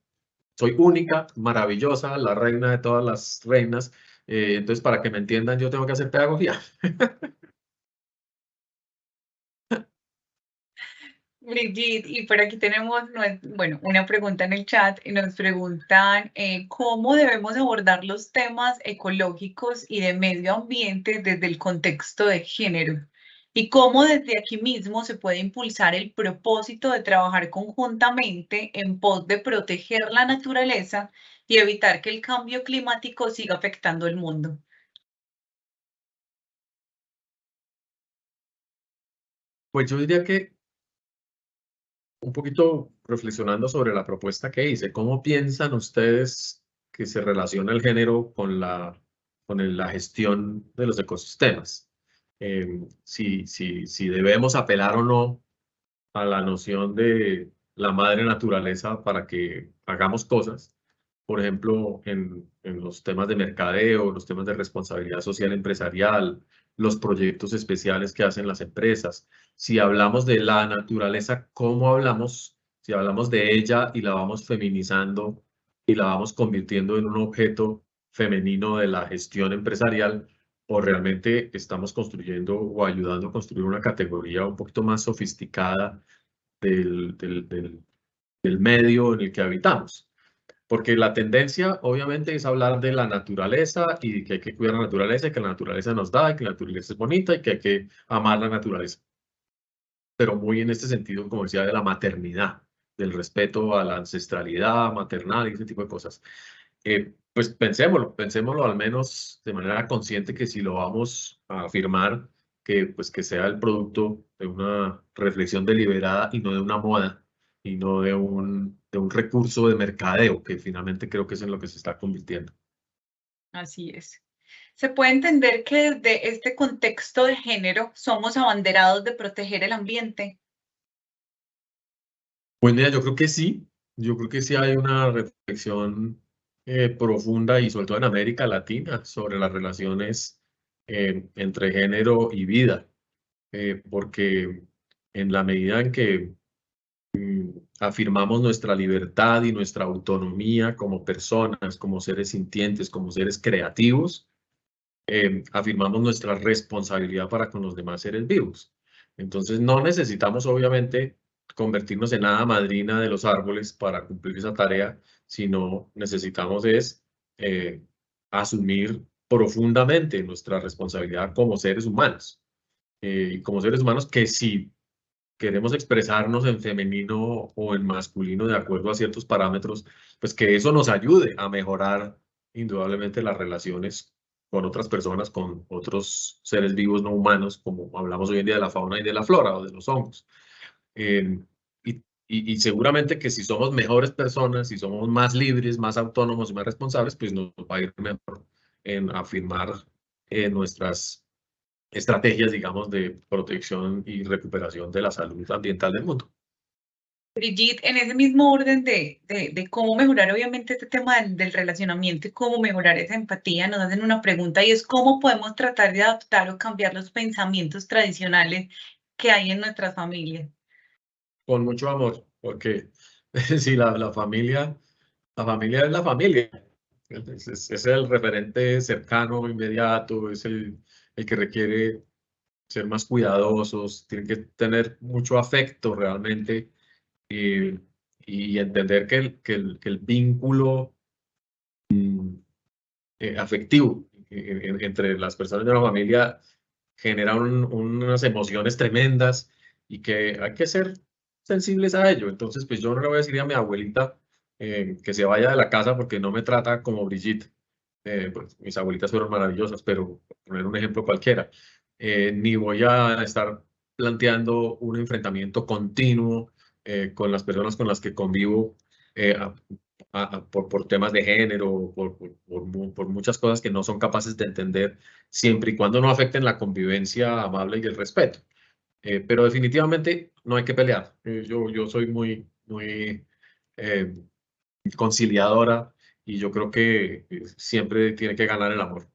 soy única, maravillosa, la reina de todas las reinas. Entonces, para que me entiendan, yo tengo que hacer pedagogía. Brigitte, y por aquí tenemos, bueno, una pregunta en el chat y nos preguntan cómo debemos abordar los temas ecológicos y de medio ambiente desde el contexto de género y cómo desde aquí mismo se puede impulsar el propósito de trabajar conjuntamente en pos de proteger la naturaleza y evitar que el cambio climático siga afectando el mundo. Pues yo diría que un poquito reflexionando sobre la propuesta que hice, ¿cómo piensan ustedes que se relaciona el género con la gestión de los ecosistemas? Si debemos apelar o no a la noción de la madre naturaleza para que hagamos cosas, por ejemplo, en los temas de mercadeo, los temas de responsabilidad social empresarial, los proyectos especiales que hacen las empresas. Si hablamos de la naturaleza, ¿cómo hablamos? Si hablamos de ella y la vamos feminizando y la vamos convirtiendo en un objeto femenino de la gestión empresarial, o realmente estamos construyendo o ayudando a construir una categoría un poquito más sofisticada del medio en el que habitamos. Porque la tendencia, obviamente, es hablar de la naturaleza y que hay que cuidar la naturaleza y que la naturaleza nos da y que la naturaleza es bonita y que hay que amar la naturaleza. Pero muy en este sentido, como decía, de la maternidad, del respeto a la ancestralidad maternal y ese tipo de cosas. Pues pensémoslo al menos de manera consciente que si lo vamos a afirmar, pues que sea el producto de una reflexión deliberada y no de una moda y no de un recurso de mercadeo, que finalmente creo que es en lo que se está convirtiendo. Así es. ¿Se puede entender que desde este contexto de género somos abanderados de proteger el ambiente? Pues mira, yo creo que sí. Yo creo que sí hay una reflexión profunda y sobre todo en América Latina sobre las relaciones entre género y vida. Porque en la medida en que afirmamos nuestra libertad y nuestra autonomía como personas, como seres sintientes, como seres creativos, afirmamos nuestra responsabilidad para con los demás seres vivos. Entonces no necesitamos obviamente convertirnos en hada madrina de los árboles para cumplir esa tarea, sino necesitamos es asumir profundamente nuestra responsabilidad como seres humanos. Y como seres humanos que si queremos expresarnos en femenino o en masculino de acuerdo a ciertos parámetros, pues que eso nos ayude a mejorar indudablemente las relaciones con otras personas, con otros seres vivos no humanos, como hablamos hoy en día de la fauna y de la flora o de los hongos. Y seguramente que si somos mejores personas, si somos más libres, más autónomos y más responsables, pues nos va a ir mejor en afirmar nuestras estrategias, digamos, de protección y recuperación de la salud ambiental del mundo. Brigitte, en ese mismo orden de cómo mejorar, obviamente, este tema del relacionamiento y cómo mejorar esa empatía, nos hacen una pregunta y es cómo podemos tratar de adaptar o cambiar los pensamientos tradicionales que hay en nuestras familias. Con mucho amor, porque si la familia es la familia. Es el referente cercano, inmediato, es el que requiere ser más cuidadosos, tienen que tener mucho afecto realmente y entender que el vínculo afectivo entre las personas de la familia genera unas emociones tremendas y que hay que ser sensibles a ello. Entonces, pues yo no le voy a decir a mi abuelita que se vaya de la casa porque no me trata como Brigitte. Pues, mis abuelitas fueron maravillosas, pero por poner un ejemplo cualquiera, ni voy a estar planteando un enfrentamiento continuo con las personas con las que convivo por temas de género, por muchas cosas que no son capaces de entender, siempre y cuando no afecten la convivencia amable y el respeto. Pero definitivamente no hay que pelear. Yo soy muy conciliadora y yo creo que siempre tiene que ganar el amor.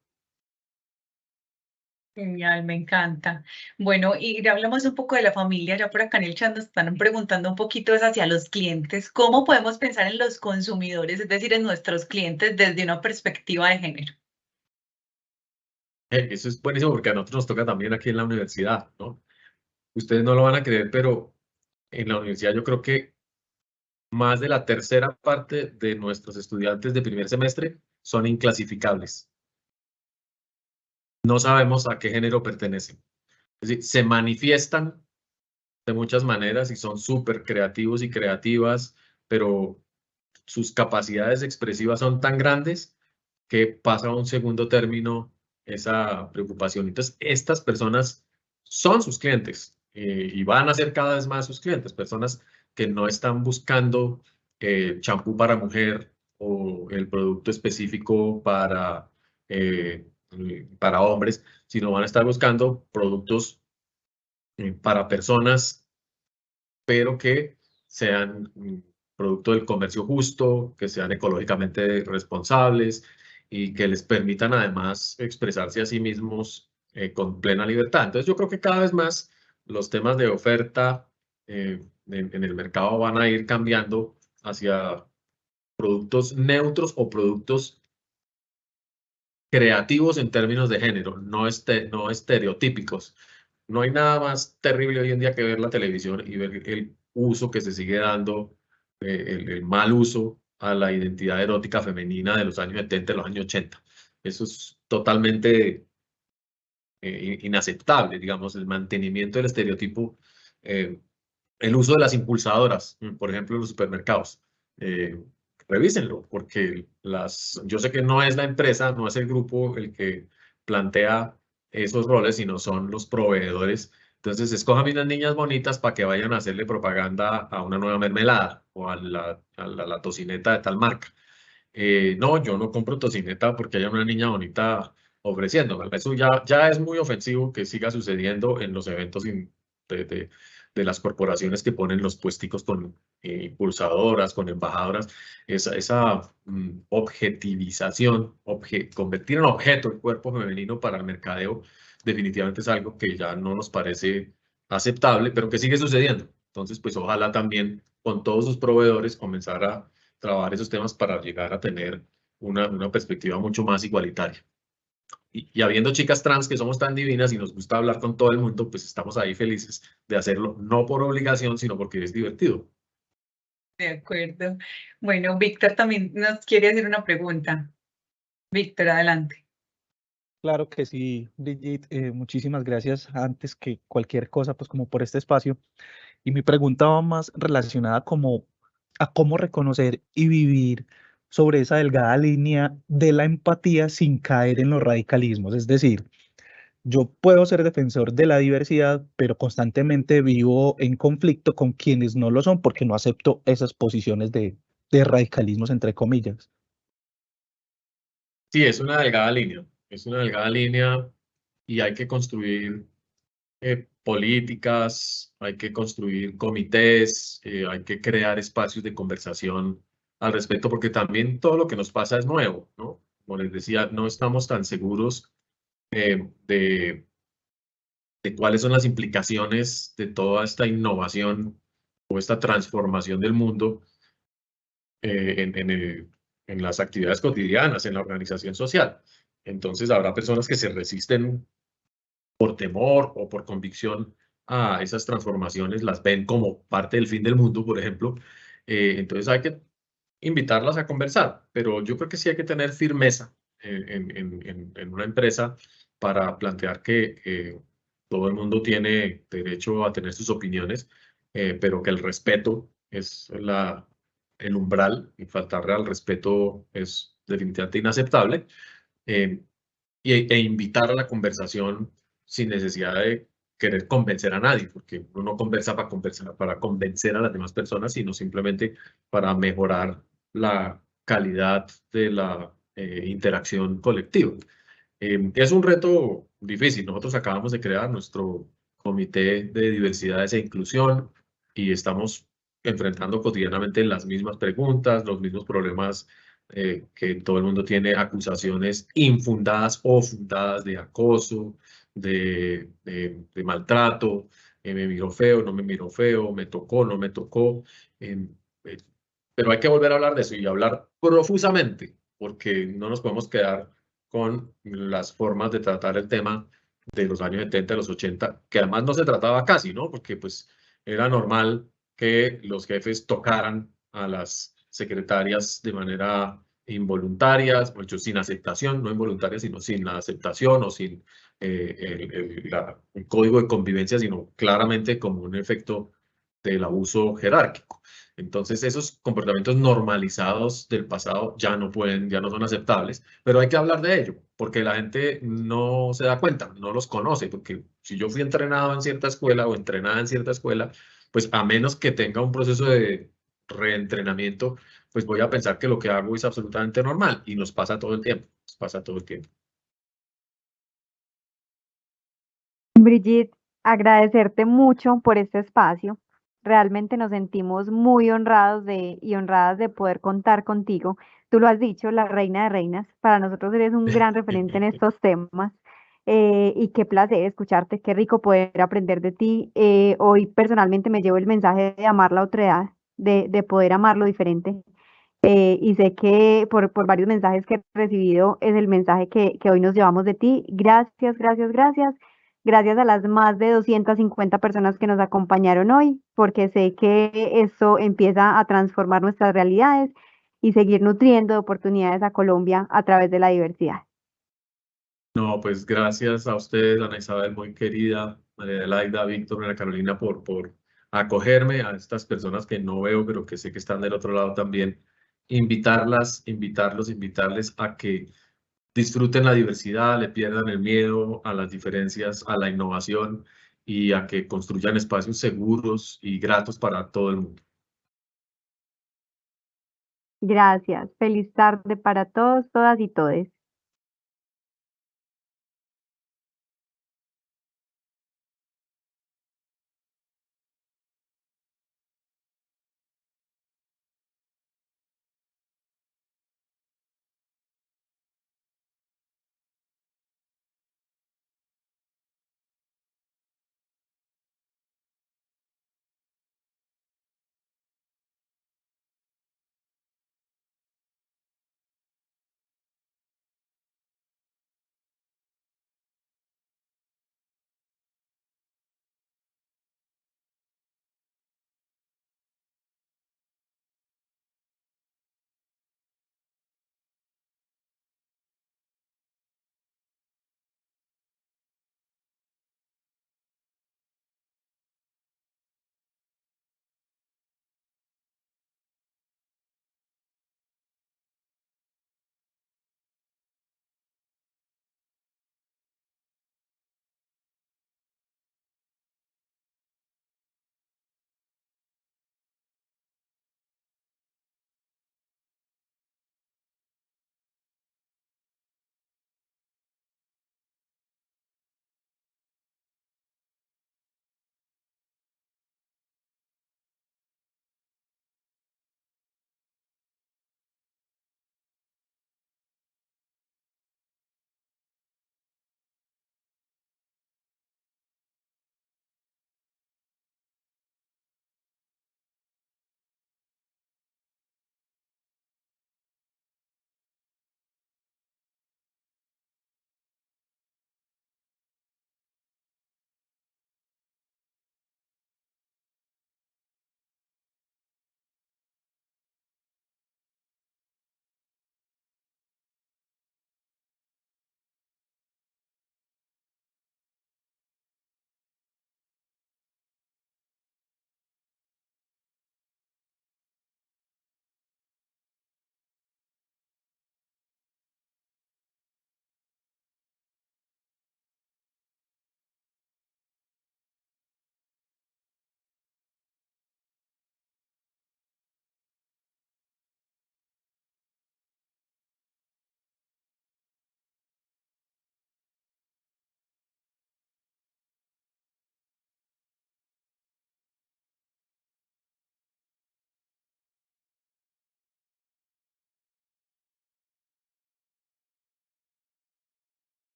Genial, me encanta. Bueno, y hablamos un poco de la familia, ya por acá en el chat nos están preguntando un poquito es hacia los clientes, ¿cómo podemos pensar en los consumidores, es decir, en nuestros clientes desde una perspectiva de género? Eso es buenísimo porque a nosotros nos toca también aquí en la universidad, ¿no? Ustedes no lo van a creer, pero en la universidad yo creo que más de la tercera parte de nuestros estudiantes de primer semestre son inclasificables. No sabemos a qué género pertenecen. Es decir, se manifiestan de muchas maneras y son súper creativos y creativas, pero sus capacidades expresivas son tan grandes que pasa a un segundo término esa preocupación. Entonces, estas personas son sus clientes y van a ser cada vez más sus clientes, personas que no están buscando champú para mujer o el producto específico para hombres, sino van a estar buscando productos para personas, pero que sean producto del comercio justo, que sean ecológicamente responsables y que les permitan además expresarse a sí mismos con plena libertad. Entonces yo creo que cada vez más los temas de oferta en el mercado van a ir cambiando hacia productos neutros o productos creativos en términos de género, no estereotípicos. No hay nada más terrible hoy en día que ver la televisión y ver el uso que se sigue dando, el mal uso a la identidad erótica femenina de los años 70 y los años 80. Eso es totalmente inaceptable, digamos, el mantenimiento del estereotipo, el uso de las impulsadoras, por ejemplo, en los supermercados. Revísenlo, porque yo sé que no es la empresa, no es el grupo el que plantea esos roles, sino son los proveedores. Entonces, escojan unas niñas bonitas para que vayan a hacerle propaganda a una nueva mermelada o a la tocineta de tal marca. No, yo no compro tocineta porque haya una niña bonita ofreciéndome. Eso ya es muy ofensivo que siga sucediendo en los eventos de las corporaciones que ponen los puesticos con impulsadoras, con embajadoras. Esa objetivización, convertir en objeto el cuerpo femenino para el mercadeo, definitivamente es algo que ya no nos parece aceptable, pero que sigue sucediendo. Entonces, pues ojalá también con todos sus proveedores comenzar a trabajar esos temas para llegar a tener una perspectiva mucho más igualitaria. Y habiendo chicas trans que somos tan divinas y nos gusta hablar con todo el mundo, pues estamos ahí felices de hacerlo, no por obligación, sino porque es divertido. De acuerdo. Bueno, Víctor también nos quiere hacer una pregunta. Víctor, adelante. Claro que sí, Brigitte, muchísimas gracias antes que cualquier cosa, pues como por este espacio. Y mi pregunta va más relacionada como a cómo reconocer y vivir sobre esa delgada línea de la empatía sin caer en los radicalismos. Es decir, yo puedo ser defensor de la diversidad, pero constantemente vivo en conflicto con quienes no lo son porque no acepto esas posiciones de radicalismos, entre comillas. Sí, es una delgada línea, es una delgada línea y hay que construir políticas, hay que construir comités, hay que crear espacios de conversación al respecto, porque también todo lo que nos pasa es nuevo, ¿no? Como les decía, no estamos tan seguros de cuáles son las implicaciones de toda esta innovación o esta transformación del mundo en las actividades cotidianas, en la organización social. Entonces habrá personas que se resisten por temor o por convicción a esas transformaciones, las ven como parte del fin del mundo, por ejemplo. Entonces hay que invitarlas a conversar, pero yo creo que sí hay que tener firmeza en una empresa para plantear que todo el mundo tiene derecho a tener sus opiniones, pero que el respeto es el umbral y faltarle al respeto es definitivamente inaceptable. E invitar a la conversación sin necesidad de querer convencer a nadie, porque uno no conversa para convencer a las demás personas, sino simplemente para mejorar la calidad de la interacción colectiva. Es un reto difícil. Nosotros acabamos de crear nuestro Comité de Diversidades e Inclusión y estamos enfrentando cotidianamente las mismas preguntas, los mismos problemas que todo el mundo tiene, acusaciones infundadas o fundadas de acoso, de maltrato, me miró feo, no me miró feo, me tocó, no me tocó. Eh, pero hay que volver a hablar de eso y hablar profusamente, porque no nos podemos quedar con las formas de tratar el tema de los años 70, de los 80, que además no se trataba casi, ¿no? Porque pues era normal que los jefes tocaran a las secretarias de manera involuntaria, o sin aceptación, no involuntaria, sino sin la aceptación o sin el código de convivencia, sino claramente como un efecto del abuso jerárquico. Entonces, esos comportamientos normalizados del pasado ya no pueden, ya no son aceptables, pero hay que hablar de ello, porque la gente no se da cuenta, no los conoce, porque si yo fui entrenado en cierta escuela o entrenada en cierta escuela, pues a menos que tenga un proceso de reentrenamiento, pues voy a pensar que lo que hago es absolutamente normal y nos pasa todo el tiempo, nos pasa todo el tiempo. Brigitte, agradecerte mucho por este espacio. Realmente nos sentimos muy honrados y honradas de poder contar contigo. Tú lo has dicho, la reina de reinas. Para nosotros eres un gran referente en estos temas. Y qué placer escucharte, qué rico poder aprender de ti. Hoy personalmente me llevo el mensaje de amar la otredad, de poder amar lo diferente. Y sé que por varios mensajes que he recibido es el mensaje que hoy nos llevamos de ti. Gracias, gracias, gracias. Gracias a las más de 250 personas que nos acompañaron hoy, porque sé que esto empieza a transformar nuestras realidades y seguir nutriendo de oportunidades a Colombia a través de la diversidad. No, pues gracias a ustedes, Ana Isabel, muy querida, María Adelaida, Víctor, Ana Carolina, por acogerme, a estas personas que no veo, pero que sé que están del otro lado también. Invitarles a que disfruten la diversidad, le pierdan el miedo a las diferencias, a la innovación y a que construyan espacios seguros y gratos para todo el mundo. Gracias. Feliz tarde para todos, todas y todes.